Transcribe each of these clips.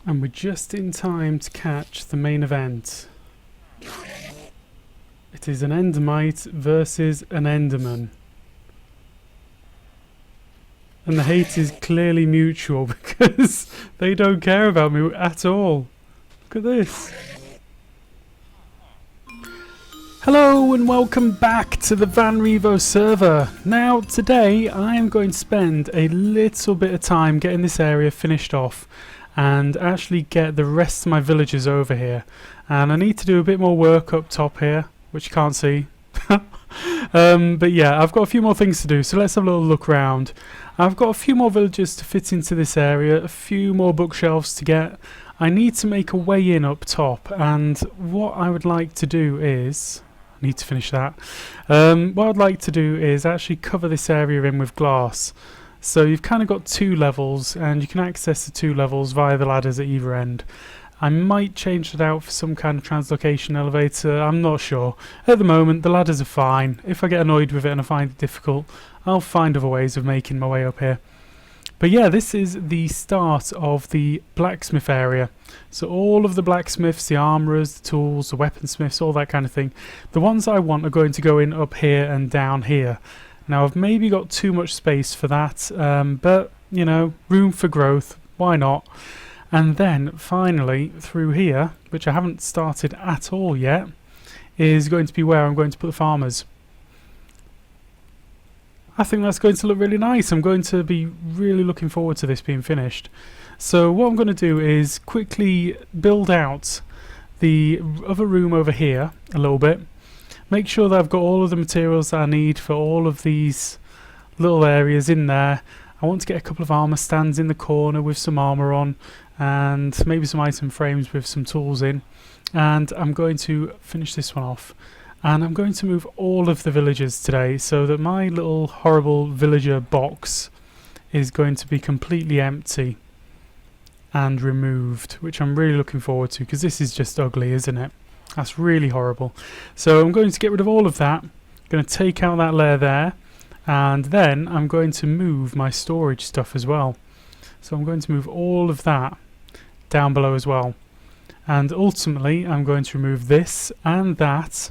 And we're just in time to catch the main event. It is an Endermite versus an Enderman. And the hate is clearly mutual because they don't care about me at all. Look at this. Hello and welcome back to the VanRevo server. Now today I am going to spend a little bit of time getting this area finished off and actually get the rest of my villagers over here. And I need to do a bit more work up top here, which you can't see. But yeah, I've got a few more things to do, so let's have a little look around. I've got a few more villagers to fit into this area, a few more bookshelves to get. I need to make a way in up top, and what I would like to do is... I need to finish that. What I'd like to do is actually cover this area in with glass. So you've kind of got two levels, and you can access the two levels via the ladders at either end. I might change it out for some kind of translocation elevator, I'm not sure. At the moment the ladders are fine. If I get annoyed with it and I find it difficult, I'll find other ways of making my way up here. But yeah, this is the start of the blacksmith area. So all of the blacksmiths, the armourers, the tools, the weaponsmiths, all that kind of thing. The ones I want are going to go in up here and down here. Now I've maybe got too much space for that, but you know, room for growth, why not? And then finally through here, which I haven't started at all yet, is going to be where I'm going to put the farmers. I think that's going to look really nice. I'm going to be really looking forward to this being finished. So what I'm going to do is quickly build out the other room over here a little bit. Make sure that I've got all of the materials that I need for all of these little areas in there. I want to get a couple of armour stands in the corner with some armour on, and maybe some item frames with some tools in. And I'm going to finish this one off. And I'm going to move all of the villagers today so that my little horrible villager box is going to be completely empty and removed, which I'm really looking forward to because this is just ugly, isn't it? That's really horrible. So I'm going to get rid of all of that. I'm going to take out that layer there, and then I'm going to move my storage stuff as well. So I'm going to move all of that down below as well. And ultimately I'm going to remove this and that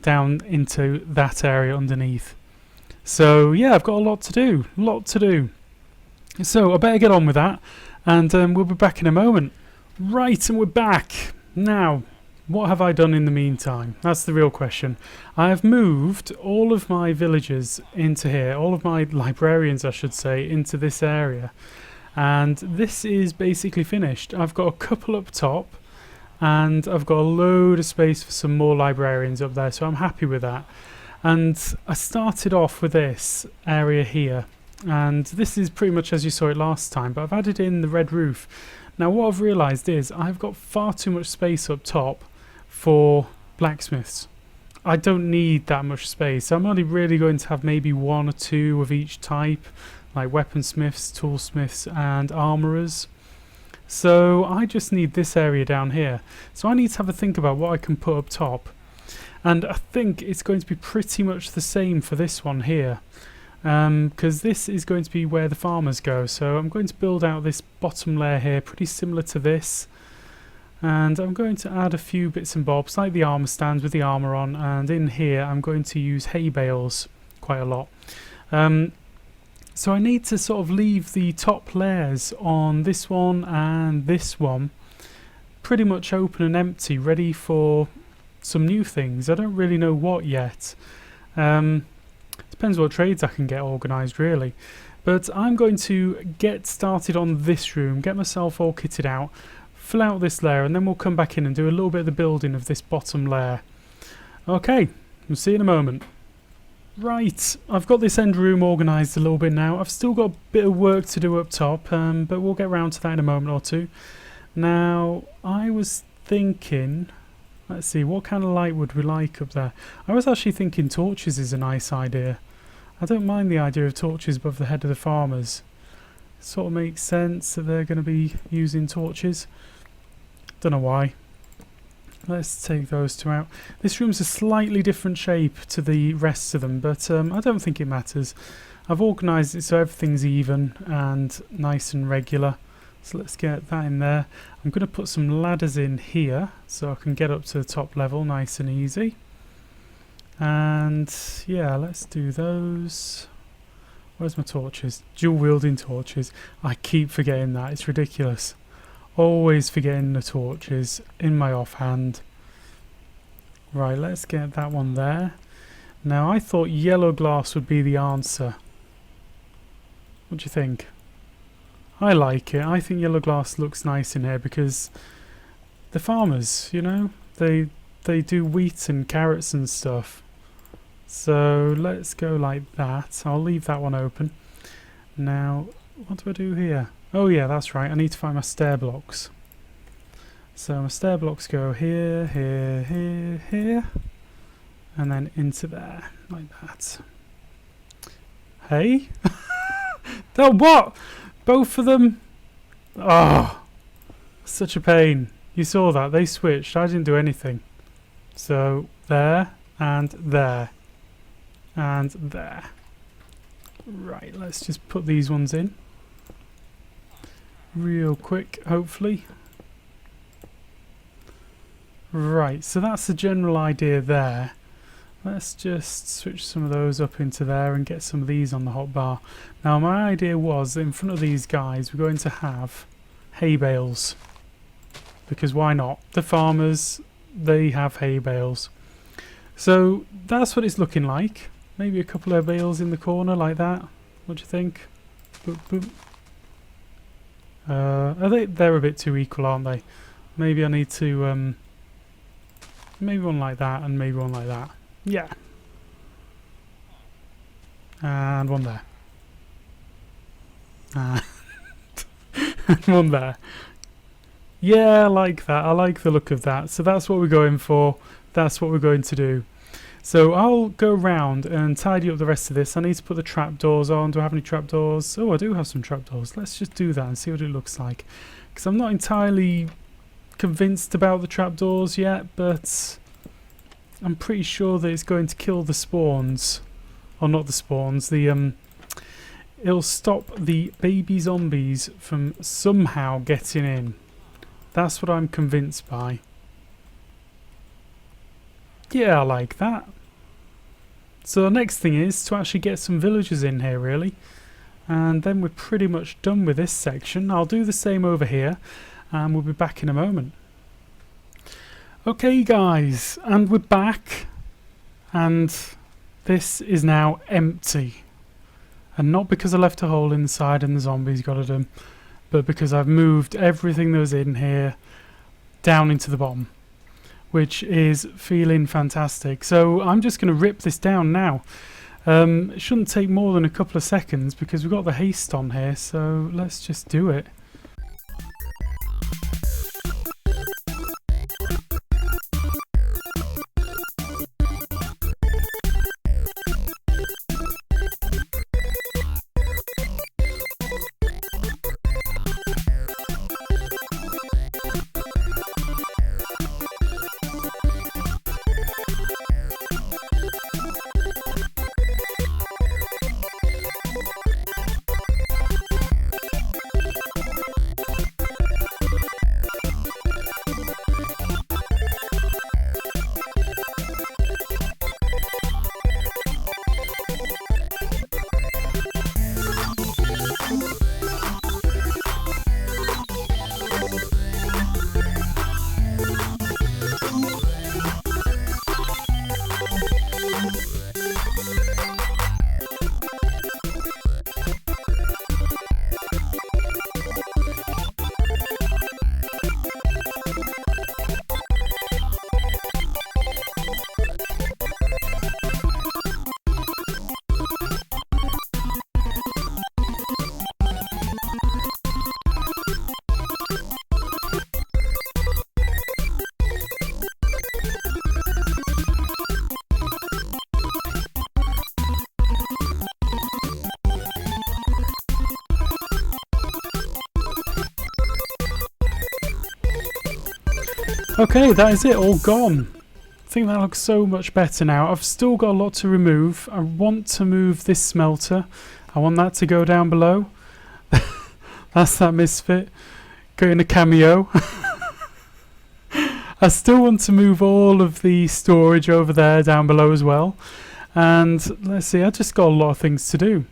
down into that area underneath. So yeah, I've got a lot to do, So I better get on with that, and we'll be back in a moment. Right, and we're back. Now, what have I done in the meantime? That's the real question. I have moved all of my villagers into here, all of my librarians I should say, into this area. And this is basically finished. I've got a couple up top, and I've got a load of space for some more librarians up there, so I'm happy with that. And I started off with this area here, and this is pretty much as you saw it last time, but I've added in the red roof. Now what I've realised is I've got far too much space up top for blacksmiths. I don't need that much space. I'm only really going to have maybe one or two of each type, like weaponsmiths, toolsmiths and armourers. So I just need this area down here. So I need to have a think about what I can put up top. And I think it's going to be pretty much the same for this one here. Because this is going to be where the farmers go. So I'm going to build out this bottom layer here, pretty similar to this. And I'm going to add a few bits and bobs, like the armour stands with the armour on. And in here I'm going to use hay bales quite a lot. So I need to sort of leave the top layers on this one and this one pretty much open and empty, ready for some new things. I don't really know what yet. Depends what trades I can get organised really. But I'm going to get started on this room, get myself all kitted out, fill out this layer, and then we'll come back in and do a little bit of the building of this bottom layer. Okay, we'll see you in a moment. Right, I've got this end room organised a little bit now. I've still got a bit of work to do up top, but we'll get round to that in a moment or two. Now, I was thinking, let's see, what kind of light would we like up there? I was actually thinking torches is a nice idea. I don't mind the idea of torches above the head of the farmers. It sort of makes sense that they're going to be using torches. Don't know why. Let's take those two out. This room's a slightly different shape to the rest of them, but I don't think it matters. I've organised it so everything's even and nice and regular. So let's get that in there. I'm going to put some ladders in here so I can get up to the top level nice and easy. And yeah, let's do those. Where's my torches? Dual wielding torches. I keep forgetting that. It's ridiculous. Always forgetting the torches in my offhand. Right, let's get that one there. Now I thought yellow glass would be the answer. What do you think? I like it. I think yellow glass looks nice in here because the farmers, you know, they do wheat and carrots and stuff. So let's go like that. I'll leave that one open. Now, what do I do here? Oh yeah, that's right. I need to find my stair blocks. So my stair blocks go here, here, here, here, and then into there, like that. Hey? Oh, what? Both of them? Oh, such a pain. You saw that, they switched. I didn't do anything. So there and there and there. Right, let's just put these ones in real quick, hopefully. Right, so that's the general idea there. Let's just switch some of those up into there and get some of these on the hotbar. Now my idea was that in front of these guys we're going to have hay bales. Because why not? The farmers, they have hay bales. So that's what it's looking like. Maybe a couple of bales in the corner like that. What do you think? Boop, boop. They're a bit too equal, aren't they? Maybe I need to maybe one like that and maybe one like that. Yeah. And one there. And one there. Yeah, I like that. I like the look of that. So that's what we're going for. That's what we're going to do. So I'll go round and tidy up the rest of this. I need to put the trapdoors on. Do I have any trapdoors? Oh, I do have some trapdoors. Let's just do that and see what it looks like. Because I'm not entirely convinced about the trapdoors yet, but I'm pretty sure that it's going to kill the spawns. Or not the spawns, the it'll stop the baby zombies from somehow getting in. That's what I'm convinced by. Yeah, I like that. So the next thing is to actually get some villagers in here, really. And then we're pretty much done with this section. I'll do the same over here, and we'll be back in a moment. Okay guys, and we're back, and this is now empty. And not because I left a hole inside and the zombies got at them, but because I've moved everything that was in here down into the bottom, which is feeling fantastic. So I'm just going to rip this down now. It shouldn't take more than a couple of seconds because we've got the haste on here, so let's just do it. Okay, that is it, all gone. I think that looks so much better now. I've still got a lot to remove. I want to move this smelter. I want that to go down below. That's that misfit. getting a cameo. I still want to move all of the storage over there down below as well. And let's see, I just got a lot of things to do.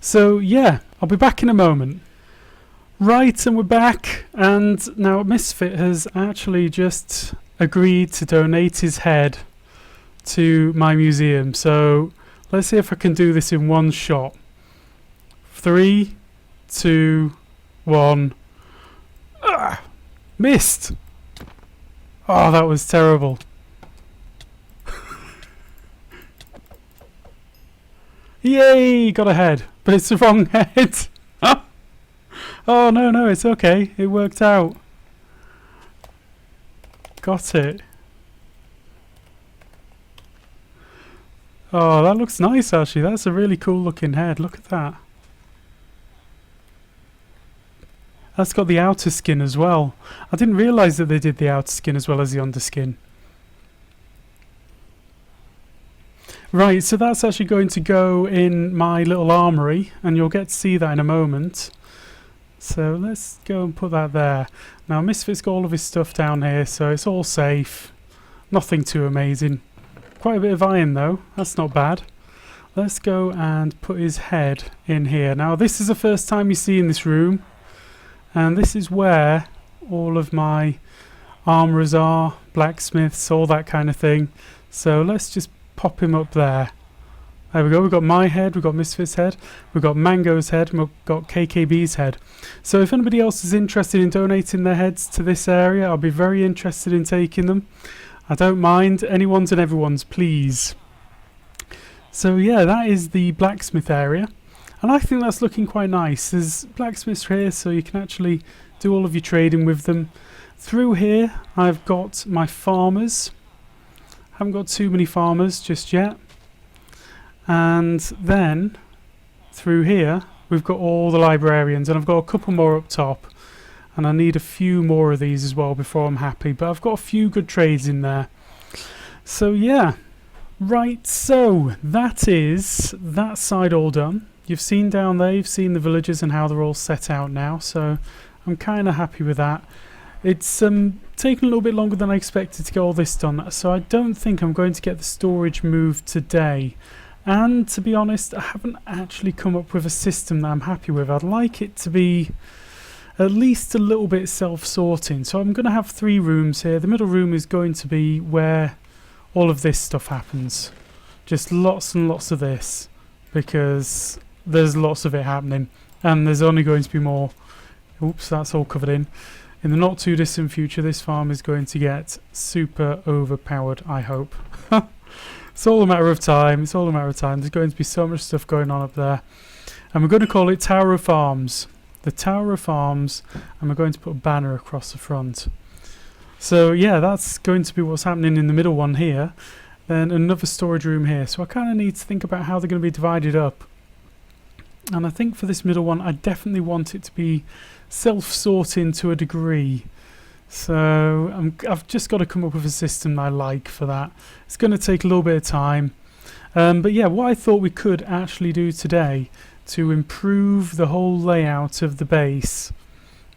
So yeah, I'll be back in a moment. Right, and we're back, and now Misfit has actually just agreed to donate his head to my museum. So let's see if I can do this in one shot. 3, 2, 1. Missed! Oh, that was terrible. Yay! Got a head, but it's the wrong head. Oh, no, it's okay. It worked out. Got it. Oh, that looks nice, actually. That's a really cool looking head. Look at that. That's got the outer skin as well. I didn't realise that they did the outer skin as well as the underskin. Right, so that's actually going to go in my little armoury, and you'll get to see that in a moment. So let's go and put that there. Now Misfit's got all of his stuff down here, so it's all safe. Nothing too amazing. Quite a bit of iron though, that's not bad. Let's go and put his head in here. Now this is the first time you see in this room, and this is where all of my armourers are, blacksmiths, all that kind of thing. So let's just pop him up there. There we go, we've got my head, we've got Misfit's head, we've got Mango's head, and we've got KKB's head. So if anybody else is interested in donating their heads to this area, I'll be very interested in taking them. I don't mind, anyone's and everyone's, please. So yeah, that is the blacksmith area, and I think that's looking quite nice. There's blacksmiths here, so you can actually do all of your trading with them. Through here, I've got my farmers. Haven't got too many farmers just yet. And then through here we've got all the librarians, and I've got a couple more up top, and I need a few more of these as well before I'm happy, but I've got a few good trades in there. So yeah, right, so that is that side all done. You've seen down there, you've seen the villages and how they're all set out now, so I'm kind of happy with that. It's taken a little bit longer than I expected to get all this done, so I don't think I'm going to get the storage moved today. And to be honest, I haven't actually come up with a system that I'm happy with. I'd like it to be at least a little bit self-sorting. So I'm going to have 3 rooms here. The middle room is going to be where all of this stuff happens. Just lots and lots of this, because there's lots of it happening. And there's only going to be more. Oops, that's all covered in. In the not too distant future, this farm is going to get super overpowered, I hope. It's all a matter of time. It's all a matter of time. There's going to be so much stuff going on up there. And we're going to call it Tower of Farms. The Tower of Farms. And we're going to put a banner across the front. So yeah, that's going to be what's happening in the middle one here. Then another storage room here. So I kind of need to think about how they're going to be divided up. And I think for this middle one, I definitely want it to be self-sorting to a degree. So I've just got to come up with a system that I like for that. It's going to take a little bit of time. But yeah, what I thought we could actually do today to improve the whole layout of the base,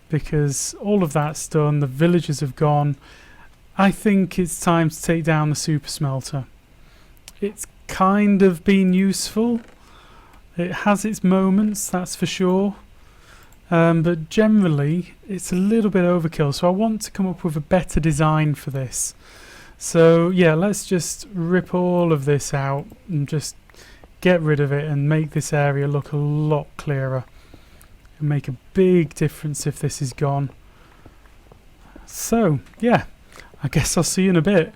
because all of that's done, the villagers have gone, I think it's time to take down the super smelter. It's kind of been useful. It has its moments, that's for sure. But generally it's a little bit overkill, so I want to come up with a better design for this. So yeah, let's just rip all of this out and just get rid of it and make this area look a lot clearer. It'll make a big difference if this is gone. So yeah, I guess I'll see you in a bit.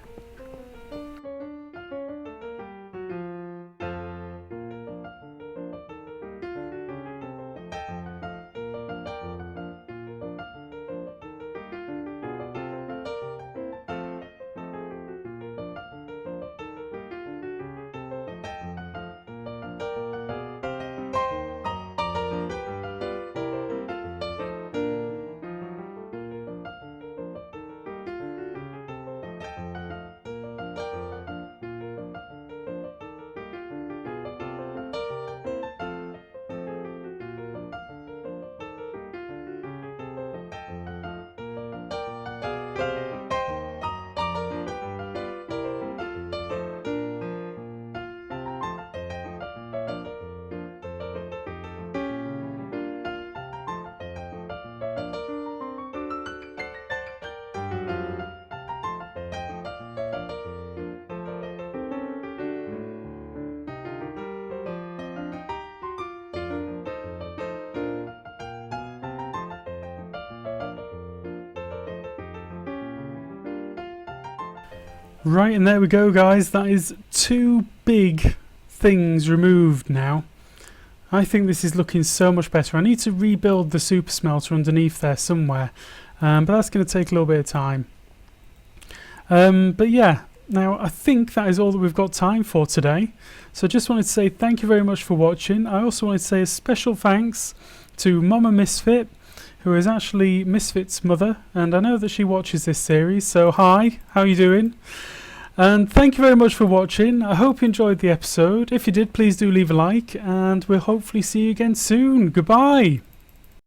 Right, and there we go, guys. That is 2 big things removed now. I think this is looking so much better. I need to rebuild the super smelter underneath there somewhere, but that's going to take a little bit of time. But yeah, now I think that is all that we've got time for today. So I just wanted to say thank you very much for watching. I also wanted to say a special thanks to Mama Misfit, who is actually Misfit's mother, and I know that she watches this series, so hi, how are you doing? And thank you very much for watching. I hope you enjoyed the episode. If you did, please do leave a like, and we'll hopefully see you again soon. Goodbye!